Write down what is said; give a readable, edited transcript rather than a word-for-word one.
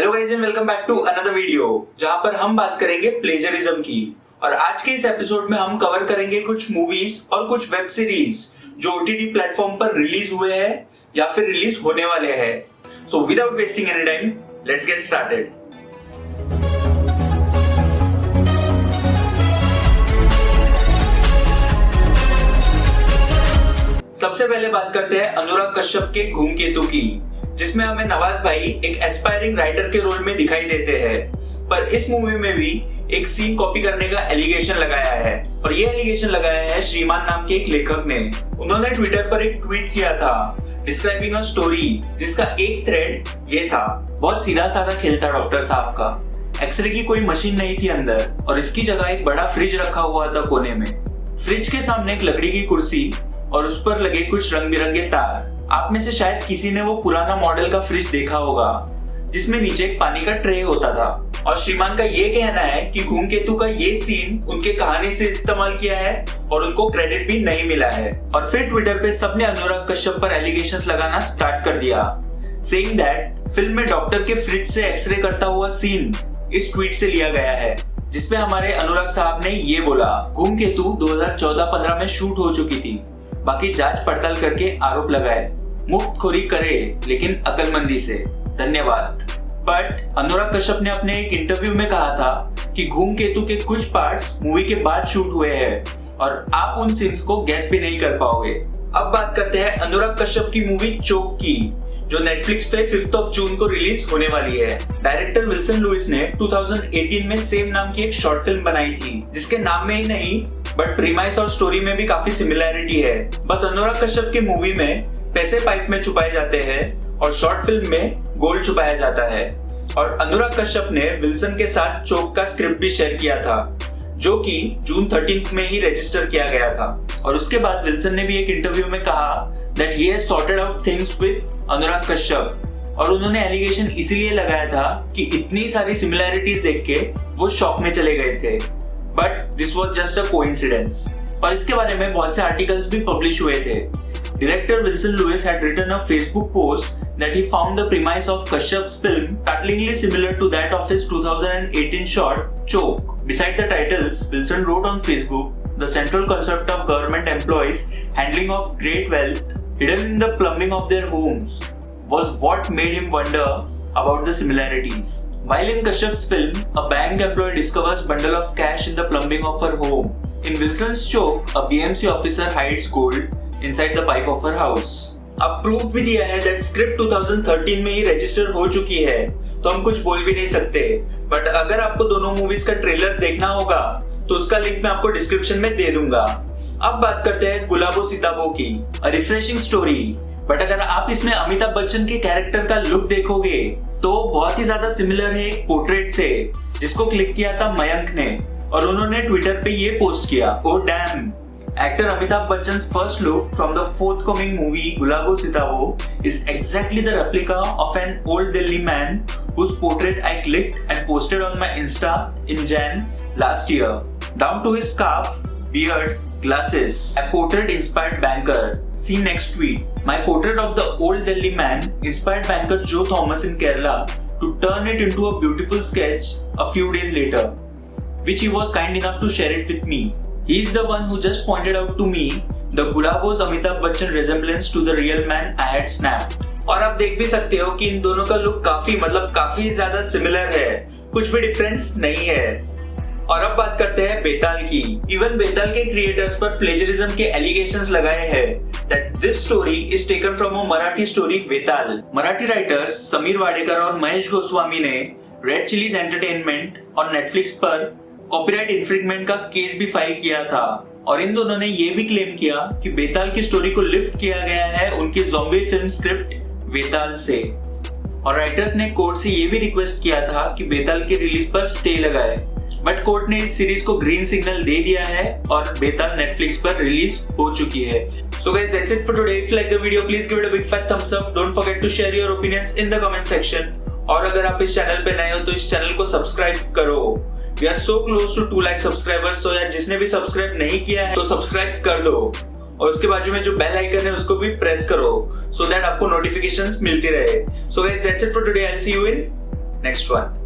Hello guys and welcome back to another video जहां पर हम बात करेंगे प्लेजरिज्म की। और आज के इस एपिसोड में हम कवर करेंगे कुछ मूवीज और कुछ वेब सीरीज जो ओटीटी प्लेटफॉर्म पर रिलीज हुए हैं या फिर रिलीज होने वाले हैं। So without wasting any time let's get started. सबसे पहले बात करते हैं अनुराग कश्यप के धूमकेतु की, जिसमें हमें नवाज भाई एक एस्पायरिंग राइटर के रोल में दिखाई देते हैं। पर इस मूवी में भी एक सीन कॉपी करने का एलिगेशन लगाया है और ये एलिगेशन लगाया है श्रीमान नाम के एक लेखक ने। उन्होंने ट्विटर पर एक ट्वीट किया था डिस्क्राइबिंग अ स्टोरी, जिसका एक थ्रेड ये था। बहुत सीधा साधा खेल था डॉक्टर साहब का। एक्सरे की कोई मशीन नहीं थी अंदर और इसकी जगह एक बड़ा फ्रिज रखा हुआ था कोने में। फ्रिज के सामने एक लकड़ी की कुर्सी और उस पर लगे कुछ रंग बिरंगे तार। आप में से शायद किसी ने वो पुराना मॉडल का फ्रिज देखा होगा जिसमें नीचे एक पानी का ट्रे होता था। और श्रीमान का ये कहना है कि धूमकेतु का ये सीन उनके कहानी से इस्तेमाल किया है और उनको क्रेडिट भी नहीं मिला है। और फिर ट्विटर पे सबने अनुराग कश्यप पर एलिगेशंस लगाना स्टार्ट कर दिया, सेइंग दैट फिल्म में डॉक्टर के फ्रिज से एक्सरे करता हुआ सीन इस ट्वीट से लिया गया है, जिसपे हमारे अनुराग साहब ने ये बोला धूमकेतु 2014-15 में शूट हो चुकी थी, बाकी जांच पड़ताल करके आरोप लगाए। मुफ्तखोरी करे लेकिन अकलमंदी से। धन्यवाद। बट अनुराग कश्यप ने अपने एक इंटरव्यू में कहा था कि धूमकेतु के कुछ पार्ट्स मूवी के बाद शूट हुए हैं और आप उन सीन्स को गैस भी नहीं कर पाओगे। अब बात करते हैं अनुराग कश्यप की मूवी चोक की, जो नेटफ्लिक्स पे 5 जून को रिलीज होने वाली है। डायरेक्टर विल्सन लुइस ने 2018 में सेम नाम की एक शॉर्ट फिल्म बनाई थी, जिसके नाम में ही नहीं बट प्रीमाइस और स्टोरी में भी काफी सिमिलैरिटी है। बस अनुराग कश्यप की मूवी में पैसे पाइप में छुपाए जाते हैं और शॉर्ट फिल्म में गोल्ड छुपाया जाता है। और अनुराग कश्यप ने विल्सन के साथ चोक का स्क्रिप्ट भी शेयर किया था, जो कि जून 13 में ही रजिस्टर किया गया था। और उसके बाद विल्सन ने भी एक इंटरव्यू में कहा that he has sorted out things with Anurag Kashyap. और उन्होंने एलिगेशन इसीलिए लगाया था कि इतनी सारी सिमिलैरिटीज देख के वो शॉक में चले गए थे, but this was just a coincidence. और इसके बारे में बहुत से आर्टिकल्स भी पब्लिश हुए थे। Director Wilson Lewis had written a Facebook post that he found the premise of Kashyap's film startlingly similar to that of his 2018 short Choke. Beside the titles, Wilson wrote on Facebook, the central concept of government employees handling of great wealth hidden in the plumbing of their homes was what made him wonder about the similarities. While in Kashyap's film, a bank employee discovers bundle of cash in the plumbing of her home. In Wilson's Choke, a BMC officer hides gold inside the pipe of her house. अब proof भी दिया है that script 2013 में ही register हो चुकी है, तो हम कुछ बोल भी नहीं सकते। बट अगर आपको दोनों मूवीज का ट्रेलर देखना होगा तो उसका लिंक मैं आपको डिस्क्रिप्शन में दे दूंगा। अब बात करते हैं गुलाबो सिताबो की, अ रिफ्रेशिंग स्टोरी। बट अगर आप इसमें अमिताभ बच्चन के कैरेक्टर का लुक देखोगे तो बहुत ही ज्यादा सिमिलर है एक पोर्ट्रेट से, जिसको क्लिक किया था मयंक ने। और उन्होंने ट्विटर पे ये पोस्ट किया, oh damn, actor Amitabh Bachchan's first look from the forthcoming movie Gulabo Sitabo is exactly the replica of an old Delhi man whose portrait I clicked and posted on my Insta in Jan last year. Down to his scarf, beard, glasses. A portrait inspired banker. See next tweet. My portrait of the old Delhi man inspired banker Joe Thomas in Kerala to turn it into a beautiful sketch a few days later, which he was kind enough to share it with me. He is the one who just pointed out to me the Gulabo's Amitabh Bachchan resemblance to the real man I had snapped. और आप देख भी सकते हो कि इन दोनों का look काफी ज्यादा सिमिलर है, कुछ भी डिफरेंस नहीं है। और अब बात करते हैं बेताल की। इवन बेताल के क्रिएटर्स पर प्लेजरिज्म के एलिगेशंस लगाए हैं that this story is taken from a Marathi story Betaal. Marathi writers Sameer Wadekar और महेश गोस्वामी ने रेड चिलीज एंटरटेनमेंट और नेटफ्लिक्स पर कॉपीराइट इन्फ्रिंजमेंट का केस भी फाइल किया था। और इन दोनों ने ये भी क्लेम किया कि बेताल की स्टोरी को लिफ्ट किया गया है उनकी ज़ॉम्बी फिल्म स्क्रिप्ट बेताल से। और राइटर्स ने कोर्ट से ये भी रिक्वेस्ट किया था कि बेताल की रिलीज पर स्टे लगाए, बट कोर्ट ने इस सीरीज को ग्रीन सिग्नल दे दिया है और बेताल नेटफ्लिक्स पर रिलीज हो चुकी है। So guys, that's it for today. If you like the video, please give it a big fat thumbs up. Don't forget to share your opinions in the comment section. और अगर आप इस channel पे नए हो तो इस चैनल को सब्सक्राइब करो। We are so close to 2 lakh subscribers, so यार जिसने भी सब्सक्राइब नहीं किया है तो सब्सक्राइब कर दो और उसके बाजू में जो बेल आइकन है उसको भी प्रेस करो so that आपको नोटिफिकेशंस मिलती रहे। So guys, that's it for today. I'll see you in next one.